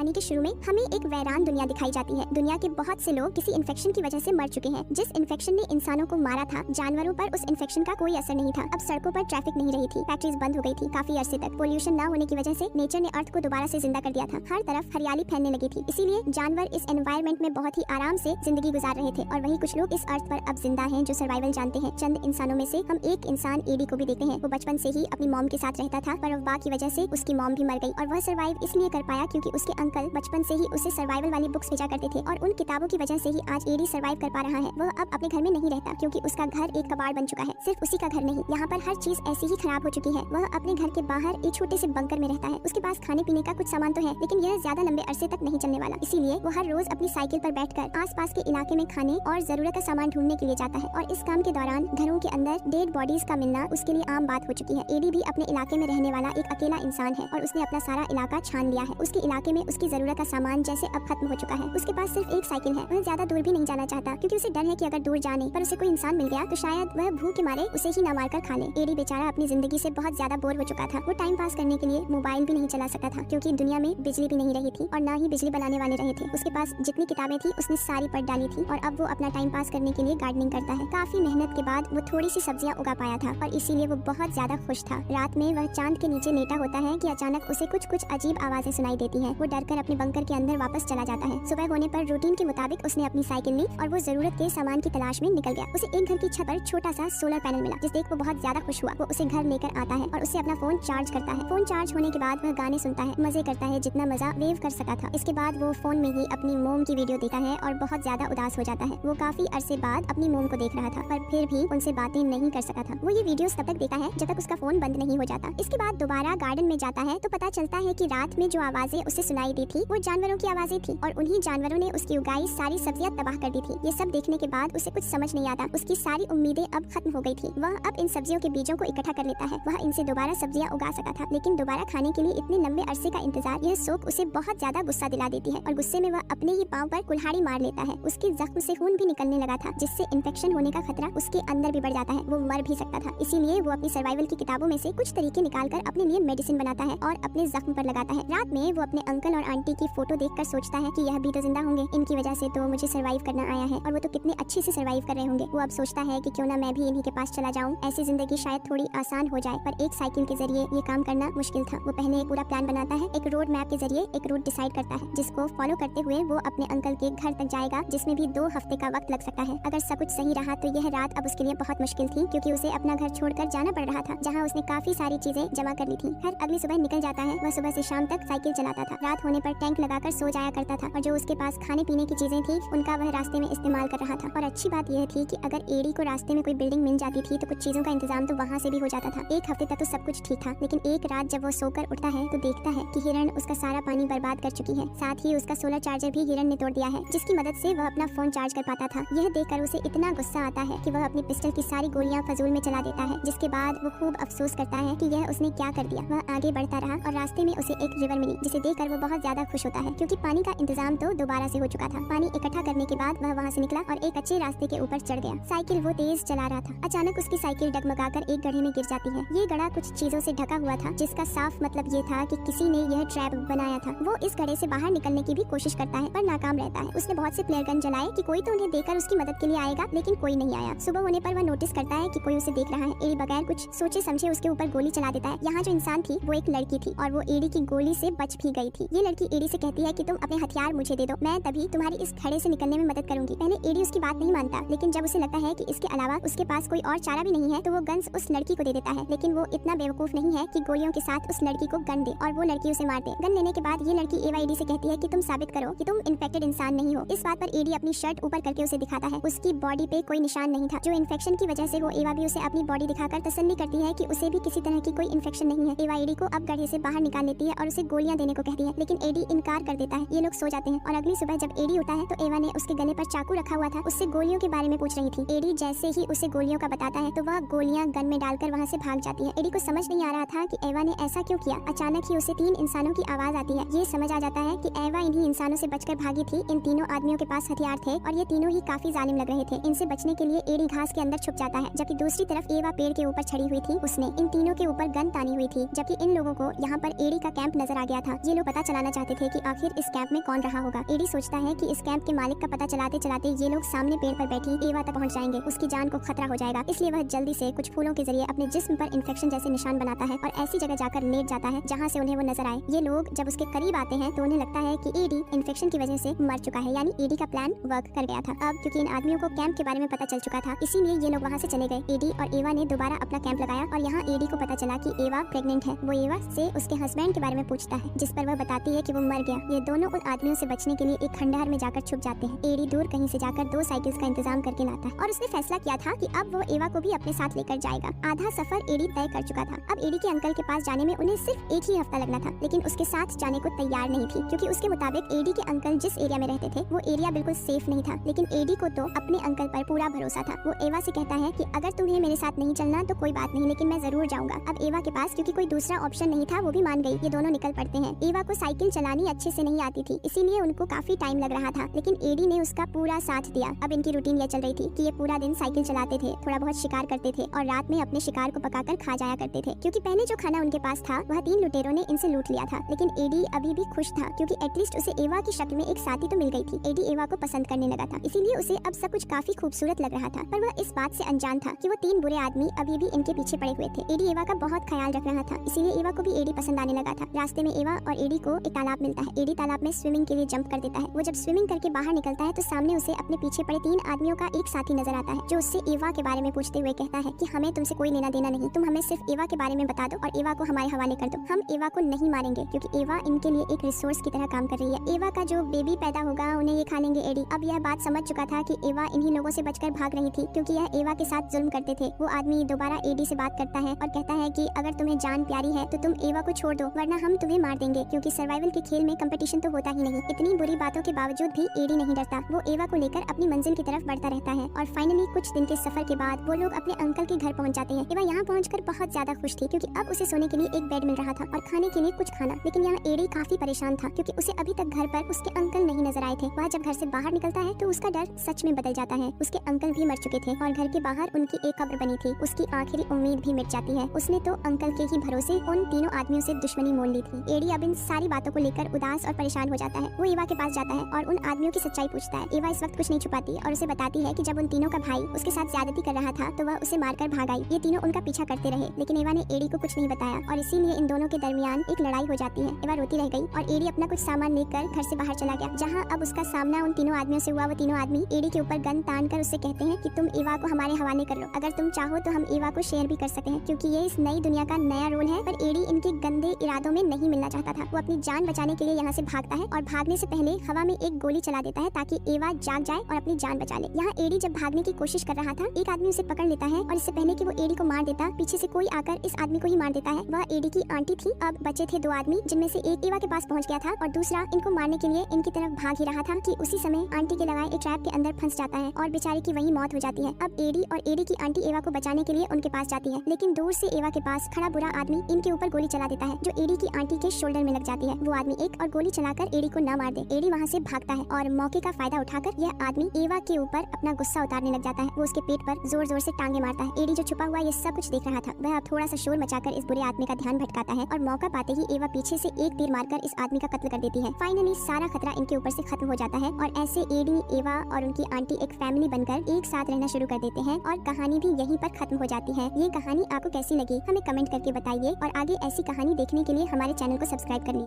कहानी के शुरू में हमें एक वीरान दुनिया दिखाई जाती है। दुनिया के बहुत से लोग किसी इन्फेक्शन की वजह से मर चुके हैं। जिस इन्फेक्शन ने इंसानों को मारा था, जानवरों पर उस इन्फेक्शन का कोई असर नहीं था। अब सड़कों पर ट्रैफिक नहीं रही थी, फैक्ट्रीज बंद हो गई थी। काफी अरसे तक पोल्यूशन न होने की वजह से नेचर ने अर्थ को दोबारा से जिंदा कर दिया था। हर तरफ हरियाली फैलने लगी थी, इसीलिए जानवर इस एनवायरनमेंट में बहुत ही आराम से जिंदगी गुजार रहे थे। और वही कुछ लोग इस अर्थ पर अब जिंदा हैं जो सर्वाइवल जानते हैं। चंद इंसानों में से हम एक इंसान एडी को भी देखते हैं। वो बचपन से ही अपनी मॉम के साथ रहता था, पर वबा की वजह से उसकी मॉम भी मर गई और वह सर्वाइव इसलिए कर पाया क्योंकि उसके अंकल बचपन से ही उसे सर्वाइवल वाली बुक्स भेजा करते थे और उन किताबों की वजह से ही आज एडी सर्वाइव कर पा रहा है। वह अब अपने घर में नहीं रहता क्योंकि उसका घर एक कबाड़ बन चुका है। सिर्फ उसी का घर नहीं, यहाँ पर हर चीज ऐसी ही खराब हो चुकी है। वह अपने घर के बाहर एक छोटे से बंकर में रहता है। उसके पास खाने पीने का कुछ सामान तो है, लेकिन यह ज्यादा लंबे अरसे तक नहीं चलने वाला। इसीलिए वो हर रोज अपनी साइकिल पर बैठकर आसपास के इलाके में खाने और जरूरत का सामान ढूंढने के लिए जाता है। और इस काम के दौरान घरों के अंदर डेड बॉडीज का मिलना उसके लिए आम बात हो चुकी है। एडी भी अपने इलाके में रहने वाला एक अकेला इंसान है और उसने अपना सारा इलाका छान लिया है। उसके इलाके में उसकी जरूरत का सामान जैसे अब खत्म हो चुका है। उसके पास सिर्फ एक साइकिल है। वह ज्यादा दूर भी नहीं जाना चाहता क्योंकि उसे डर है कि अगर दूर जाने पर उसे कोई इंसान मिल गया तो शायद वह भूख के मारे उसे ही न मारकर खा ले। एडी बेचारा अपनी जिंदगी से बहुत ज्यादा बोर हो चुका था। वो टाइम पास करने के लिए मोबाइल भी नहीं चला सकता था क्योंकि दुनिया में बिजली भी नहीं रही थी और न ही बिजली बनाने वाले रहे थे। उसके पास जितनी किताबें थी उसने सारी पढ़ डाली थी और अब वो अपना टाइम पास करने के लिए गार्डनिंग करता है। काफी मेहनत के बाद वो थोड़ी सी सब्जियां उगा पाया था और इसीलिए वो बहुत ज्यादा खुश था। रात में वह चांद के नीचे लेटा होता है कि अचानक उसे कुछ अजीब आवाजें सुनाई देती हैं। वो डरकर अपने बंकर के अंदर वापस चला जाता है। सुबह होने पर रूटीन के मुताबिक उसने अपनी साइकिल ली और वो जरूरत के सामान की तलाश में निकल गया। उसे एक घर की छत पर छोटा सा सोलर पैनल मिला जिस देख वो बहुत ज्यादा खुश हुआ। वो उसे घर लेकर आता है और उससे अपना फोन चार्ज करता है। फोन चार्ज होने के बाद वह गाने सुनता है, मजे करता है जितना मजा वेव कर सका था। इसके बाद वो फोन में ही अपनी मोम की वीडियो देखता है और बहुत ज्यादा उदास हो जाता है। वो काफी अरसे बाद अपनी मोम को देख रहा था पर फिर भी उनसे बातें नहीं कर सका था। वो ये वीडियोस तब तक देखता है जब तक उसका फोन बंद नहीं हो जाता। इसके बाद दोबारा गार्डन में जाता है तो पता चलता है कि रात में जो आवाजें उसे सुनाई दी थी वो जानवरों की आवाजें थी और उन्हीं जानवरों ने उसकी उगाई सारी सब्जियां तबाह कर दी थी। ये सब देखने के बाद उसे कुछ समझ नहीं आता। उसकी सारी उम्मीदें अब खत्म हो गई थी। वह अब इन सब्जियों के बीजों को इकट्ठा कर लेता है। वह इनसे दोबारा सब्जियां उगा सका था, लेकिन दोबारा खाने के लिए इतने लंबे अरसे का इंतजार, यह सोच उसे बहुत ज्यादा गुस्सा दिला देती है और गुस्से में वह अपने ही पांव पर कुल्हाड़ी मार लेता है। उसके जख्म से खून भी निकलने लगा था जिससे इन्फेक्शन होने का खतरा उसके अंदर भी बढ़ जाता है। वो मर भी सकता था। इसीलिए वो अपनी सर्वाइवल की किताबों में से कुछ तरीके निकालकर अपने लिए मेडिसिन बनाता है और अपने जख्म पर लगाता है। रात में वो अपने अंकल और आंटी की फोटो देखकर सोचता है कि यह भी तो जिंदा होंगे, इनकी वजह से तो मुझे सर्वाइव करना आया है और वो तो कितने अच्छे से सर्वाइव कर रहे होंगे। वो अब सोचता है कि क्यों ना मैं भी इन्हीं के पास चला जाऊं, ऐसी जिंदगी शायद थोड़ी आसान हो जाए। पर एक साइकिल के जरिए ये काम करना मुश्किल था। वो पहले एक पूरा प्लान बनाता है, एक रोड मैप के जरिए एक रूट डिसाइड करता है जिसको फॉलो करते हुए वो अपने अंकल के घर तक जाएगा, जिसमें भी 2 हफ्ते का वक्त लग सकता है। अगर सब कुछ सही रहा तो यह रात अब उसके लिए बहुत मुश्किल थी क्योंकि उसे अपना घर छोड़कर जाना पड़ रहा था जहाँ उसने काफी सारी चीजें जमा कर ली थी। हर अगली सुबह निकल जाता है। वह सुबह से शाम तक साइकिल चलाता था। रात होने पर टैंक लगाकर सो जाया करता था और जो उसके पास खाने पीने की चीजें थी उनका वह रास्ते में इस्तेमाल कर रहा था। और अच्छी बात यह थी कि अगर एडी को रास्ते में कोई बिल्डिंग मिल जाती थी तो कुछ चीजों का इंतजाम तो वहाँ से भी हो जाता था। एक हफ्ते तक तो सब कुछ ठीक था, लेकिन एक रात जब वो सोकर उठता है तो देखता है कि हिरण उसका सारा पानी बर्बाद कर चुकी है। साथ ही उसका सोलर चार्जर भी हिरण ने तोड़ दिया है जिसकी मदद से वह अपना फोन चार्ज कर पाता था। यह देखकर उसे इतना गुस्सा आता है कि वह अपनी पिस्टल की सारी गोलियां फजूल में चला देता है, जिसके बाद वो खूब अफसोस करता है कि यह उसने क्या कर दिया। वह आगे बढ़ता रहा और रास्ते में उसे एक रिवर मिली जिसे देखकर वो बहुत ज्यादा खुश होता है क्योंकि पानी का इंतजाम तो दोबारा से हो चुका था। पानी इकट्ठा करने के बाद वह वहाँ से निकला और एक अच्छे रास्ते के ऊपर चढ़ गया। साइकिल वो तेज चला रहा था। अचानक उसकी साइकिल डगमगाकर एक गड्ढे में गिर जाती है। ये गड्ढा कुछ चीजों से ढका हुआ था जिसका साफ मतलब ये था कि किसी ने यह ट्रैप बनाया था। वो इस गड्ढे से बाहर निकलने की भी कोशिश करता है पर नाकाम रहता है। उसने बहुत से प्लेयर गन जलाए कि कोई तो उन्हें देखकर उसकी मदद के लिए आएगा, लेकिन कोई नहीं आया। सुबह होने पर वह नोटिस करता है कि कोई उसे देख रहा है। एडी बगैर कुछ सोचे समझे उसके ऊपर गोली चला देता है। यहाँ जो इंसान थी वो एक लड़की थी और वो एडी की गोली से बच भी गई थी। ये लड़की एडी से कहती है कि तुम अपने हथियार मुझे दे दो, मैं तभी तुम्हारी इस खड़े से निकलने में मदद करूंगी। पहले एडी उसकी बात नहीं मानता, लेकिन जब उसे लगता है कि इसके अलावा उसके पास कोई और चारा भी नहीं है तो वो गन्स उस लड़की को दे देता है। लेकिन वो इतना बेवकूफ नहीं है कि गोलियों के साथ उस लड़की को गन दे और वो लड़की उसे मार दे। गन लेने के बाद ये लड़की एवा एडी से कहती है कि तुम साबित करो कि तुम इन्फेक्टेड इंसान नहीं हो। इस बात पर एडी अपनी शर्ट ऊपर करके उसे दिखाता है। उसकी बॉडी पे कोई निशान नहीं था। जो इन्फेक्शन की वजह से हो, एवा भी उसे अपनी बॉडी दिखाकर तसल्ली करती है कि उसे भी किसी तरह की कोई इन्फेक्शन नहीं है। एवा एडी को अब गड्ढे से बाहर निकाल लेती है और उसे गोलियां देने को कहती है, लेकिन एडी इनकार कर देता है। ये लोग सो जाते हैं और अगली सुबह जब एडी उठा है तो एवा ने उसके गले पर चाकू रखा हुआ था। उससे गोलियों के बारे में पूछ रही थी। एडी जैसे ही उसे गोलियों का बताता है तो वह गोलियां गन में डालकर वहाँ से भाग जाती है। एडी को समझ नहीं आ रहा था कि एवा ने ऐसा क्यों किया। अचानक ही उसे 3 इंसानों की आवाज आती है। ये समझ आ जाता है कि एवा इन्हीं इंसानों से बचकर भागी थी। इन तीनों आदमियों के पास हथियार थे और ये तीनों ही काफी जालिम लग रहे थे। इनसे बचने के लिए एडी घास के अंदर छुप जाता है, जबकि दूसरी तरफ एवा पेड़ के ऊपर चढ़ी हुई थी। उसने इन तीनों के ऊपर गन तानी हुई थी, जबकि इन लोगों को यहाँ पर एडी का कैंप नजर आ गया था। ये लोग पता चलाना चाहते थे कि आखिर इस कैंप में कौन रहा होगा। एडी सोचता है कि इस कैंप के मालिक का पता चलाते चलाते ये लोग सामने पेड़ पर बैठी एवा तक पहुंच जाएंगे, उसकी जान को खतरा हो जाएगा। इसलिए वह जल्दी से कुछ फूलों के जरिए अपने जिस्म पर इन्फेक्शन जैसे निशान बनाता है और ऐसी जगह जाकर लेट जाता है जहाँ से उन्हें वो नजर आए। ये लोग जब उसके करीब आते हैं तो उन्हें लगता है कि एडी इन्फेक्शन की वजह से मर चुका है, यानी एडी का प्लान वर्क कर गया था। अब क्योंकि इन आदमियों को कैंप के बारे में पता चल चुका था, इसीलिए ये लोग वहाँ से चले गए। एडी और एवा ने दोबारा अपना कैंप लगाया और यहाँ एडी को पता चला कि एवा प्रेग्नेंट है। वो एवा से उसके हस्बैंड के बारे में पूछता है, जिस पर वह बताती है कि वो मर गया। ये दोनों उन आदमियों से बचने के लिए एक खंडहर में जाकर छुप जाते हैं। एडी दूर कहीं से जाकर 2 साइकिल्स का इंतजाम करके लाता है और उसने फैसला किया था कि अब वो एवा को भी अपने साथ लेकर जाएगा। आधा सफर एडी तय कर चुका था। अब एडी के अंकल के पास जाने में उन्हें सिर्फ 1 ही हफ्ता लगना था, लेकिन उसके साथ जाने को तैयार नहीं थी, क्योंकि उसके मुताबिक एडी के अंकल जिस एरिया में रहते थे वो एरिया बिल्कुल सेफ नहीं था। लेकिन एडी को तो अपने अंकल पर पूरा भरोसा था। वो एवा से कहता है कि अगर तुम्हें मेरे साथ नहीं चलना तो कोई बात नहीं, लेकिन मैं जरूर जाऊंगा। अब एवा के पास क्योंकि कोई दूसरा ऑप्शन नहीं था, वो भी मान गई। ये दोनों निकल पड़ते हैं। एवा को साइकिल चलानी अच्छे से नहीं आती थी, इसीलिए उनको काफी टाइम लग रहा था, लेकिन एडी ने उसका पूरा साथ दिया। अब इनकी रूटीन ये चल रही थी कि ये पूरा दिन साइकिल चलाते थे, थोड़ा बहुत शिकार करते थे और रात में अपने शिकार को पकाकर खा जाया करते थे, क्योंकि पहले जो खाना उनके पास था वह 3 लुटेरों ने इनसे लूट लिया था। लेकिन एडी अभी भी खुश था, क्योंकि एटलीस्ट उसे एवा की शक्ल में एक साथी तो मिल गई थी। एडी एवा को पसंद करने लगा था, इसीलिए उसे अब सब कुछ काफी खूबसूरत लग रहा था। पर वह इस बात से अनजान था कि वो 3 बुरे आदमी अभी भी इनके पीछे पड़े हुए थे। एडी एवा का बहुत ख्याल रख रहा था, इसीलिए एवा को भी एडी पसंद आने लगा था। रास्ते में एवा और एडी को एक तालाब मिलता है। एडी तालाब में स्विमिंग के लिए जंप कर देता है। वो जब स्विमिंग करके बाहर निकलता है तो सामने उसे अपने पीछे पड़े 3 आदमियों का एक साथी नजर आता है, जो उससे एवा के बारे में पूछते हुए कहता है कि हमें तुमसे कोई लेना देना नहीं, तुम हमें सिर्फ एवा के बारे में बता दो और एवा को हमारे हवाले कर दो। हम एवा को नहीं मारेंगे, क्योंकि एवा इनके लिए एक रिसोर्स की तरह काम कर रही है। एवा का जो बेबी पैदा होगा उन्हें ये खा लेंगे एडी। अब यह बात समझ चुका था कि एवा इन्हीं लोगों से बचकर भाग रही थी, क्योंकि यह एवा के साथ जुल्म करते थे। वो आदमी दोबारा एडी से बात करता है और कहता है कि अगर तुम्हें जान प्यारी है तो तुम एवा को छोड़ दो, वरना हम तुम्हें मार देंगे, क्योंकि सर्वाइवल के खेल में कंपटीशन तो होता ही नहीं। इतनी बुरी बातों के बावजूद भी एडी नहीं डरता। वो एवा को लेकर अपनी मंजिल की तरफ बढ़ता रहता है और फाइनली कुछ दिन के सफर के बाद वो लोग अपने अंकल के घर पहुंच जाते हैं। एवा यहाँ पहुंचकर बहुत ज्यादा खुश थी, क्योंकि अब उसे सोने के लिए एक बेड मिल रहा था और खाने के लिए कुछ खाना। लेकिन यहाँ एडी काफी परेशान था, क्योंकि उसे अभी तक घर पर उसके अंकल नहीं नजर आए थे। वह जब घर से बाहर निकलता है तो उसका डर सच में बदल जाता है। उसके अंकल भी मर चुके थे और घर के बाहर उनकी एक कब्र बनी थी। उसकी आखिरी उम्मीद भी मिट जाती है। उसने तो अंकल के ही भरोसे उन तीनों आदमियों से दुश्मनी मोल ली थी। एडी अब इन सारी बातों को लेकर उदास और परेशान हो जाता है। वो एवा के पास जाता है और उन आदमियों की सच्चाई पूछता है। एवा इस वक्त कुछ नहीं छुपाती और उसे बताती है कि जब उन तीनों का भाई उसके साथ ज्यादती कर रहा था तो वह उसे मारकर भाग आई। ये तीनों उनका पीछा करते रहे, लेकिन एवा ने एडी को कुछ नहीं बताया और इसीलिए इन दोनों के दरमियान एक लड़ाई हो जाती है। एवा रोती रह गई और एडी अपना कुछ सामान लेकर घर से बाहर चला गया। जहाँ अब उसका सामना उन तीनों आदमियों से हुआ, वो तीनों आदमी एडी के ऊपर गन तान कर उससे कहते हैं कि तुम एवा को हमारे हवाले कर लो, अगर तुम चाहो तो हम एवा को शेयर भी कर सकते हैं, क्योंकि ये इस नई दुनिया का नया रोल है। पर एडी इनके गंदे इरादों में नहीं मिलना चाहता था। वो अपनी जान बचाने के लिए यहाँ से भागता है और भागने से पहले हवा में एक गोली चला देता है ताकि एवा जाग जाए और अपनी जान बचा ले। यहाँ एडी जब भागने की कोशिश कर रहा था, एक आदमी उसे पकड़ लेता है और इससे पहले कि वो एडी को मार देता, पीछे से कोई आकर इस आदमी को ही मार देता है। वह एडी की आंटी थी। अब बचे थे 2 आदमी, जिनमें से एक एवा के पास पहुँच गया था और दूसरा इनको मारने के लिए इनकी तरफ भाग ही रहा था कि उसी समय आंटी के लगाए एक ट्रैप के अंदर फंस जाता है और बेचारी की वही मौत हो जाती है। अब एडी और एडी की आंटी एवा को बचाने के लिए उनके पास जाती है, लेकिन दूर से एवा के पास खड़ा बुरा आदमी इनके ऊपर गोली चला देता है, जो एडी की आंटी के शोल्डर में लग जाती है। वो आदमी एक और गोली चलाकर एडी को न मार दे। एडी वहाँ से भागता है और मौके का फायदा उठाकर यह आदमी एवा के ऊपर अपना गुस्सा उतारने लग जाता है। वो उसके पेट पर जोर जोर से टांगे मारता है। एडी जो छुपा हुआ ये सब कुछ देख रहा था, वह अब थोड़ा सा शोर मचाकर इस बुरे आदमी का ध्यान भटकाता है और मौका पाते ही एवा पीछे से एक तीर मारकर इस आदमी का कत्ल कर देती है। फाइनली सारा खतरा इनके ऊपर से खत्म हो जाता है और ऐसे एडी, एवा और उनकी आंटी एक फैमिली बनकर एक साथ रहना शुरू कर देते हैं और कहानी भी यहीं पर खत्म हो जाती है। ये कहानी आपको कैसी लगी हमें कमेंट करके बताइए और आगे ऐसी कहानी देखने के लिए हमारे चैनल को सब्सक्राइब कर लीजिए।